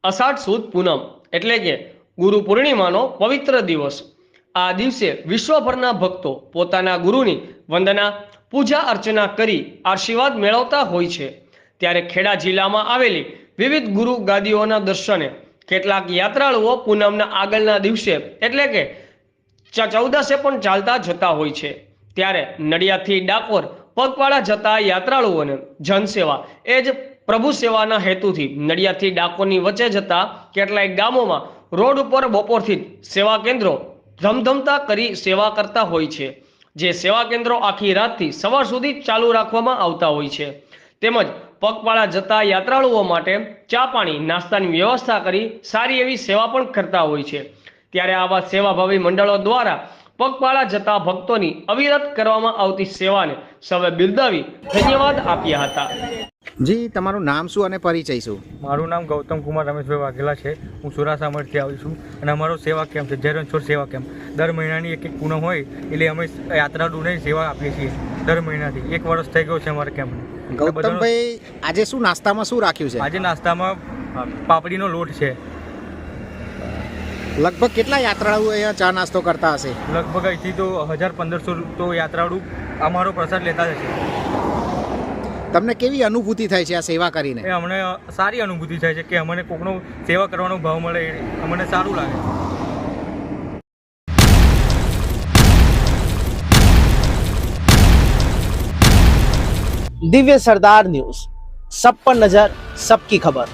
અષાઢ સુદ પૂનમ એટલે કે ગુરુ પૂર્ણિમાનો પવિત્ર દિવસ। આ દિવસે વિશ્વભરના ભક્તો પોતાના ગુરુની વંદના પૂજા અર્ચના કરી આશીર્વાદ મેળવતા હોય છે। ત્યારે ખેડા જિલ્લામાં આવેલી વિવિધ ગુરુ ગાદીઓના દર્શને કેટલાક યાત્રાળુઓ પૂનમના આગળના દિવસે એટલે કે 14 પણ ચાલતા જતા હોય છે। ત્યારે નડિયાદથી ડાકોર પગપાળા જતા યાત્રાળુઓને જનસેવા એ જ પ્રભુ સેવાના હેતુથી નડિયાદથી ડાકોરની વચ્ચે જતા કેટલાક ગામોમાં રોડ ઉપર બપોરથી જ સેવા કેન્દ્રો ધમધમતા કરી સેવા કરતા હોય છે। જે સેવા કેન્દ્રો આખી રાતથી સવાર સુધી ચાલુ રાખવામાં આવતા હોય છે। તેમજ પગપાળા જતા યાત્રાળુઓ માટે ચા પાણી નાસ્તાની વ્યવસ્થા કરી સારી એવી સેવા પણ કરતા હોય છે। ત્યારે આવા સેવાભાવી મંડળો દ્વારા પગપાળા જતા ભક્તોની અવિરત કરવામાં આવતી સેવાને સૌએ બિરદાવી ધન્યવાદ આપ્યા હતા। જી, તમારું નામ શું અને પરિચય શું? મારું નામ ગૌતમ કુમાર રમેશભાઈ વાઘેલા છે। હું સુરાસામરથી આવું છું અને અમારો સેવા કેમ્પ છે જય રણછોડ સેવા કેમ્પ। દર મહિનાની એક પૂનમ હોય એટલે અમે યાત્રાળુઓને સેવા આપીએ છીએ દર મહિનાથી। 1 વર્ષ થઈ ગયો છે અમારા કેમ્પને। ગૌતમભાઈ, આજે શું નાસ્તામાં શું રાખ્યું છે? આજે નાસ્તામાં પાપડીનો લોટ છે। લગભગ કેટલા યાત્રાળુઓ અહીંયા ચા નાસ્તો કરતા હશે? લગભગ અહીંથી તો 1000-1500 તો યાત્રાળુ અમારો પ્રસાદ લેતા જ હશે। તમને કેવી અનુભૂતિ થાય છે આ સેવા કરીને? એ અમને સારી અનુભૂતિ થાય છે કે અમને કોકનો સેવા કરવાનો ભાવ મળે, અમને સારું લાગે। दिव्य सरदार न्यूज, सब पर नजर, सबकी खबर।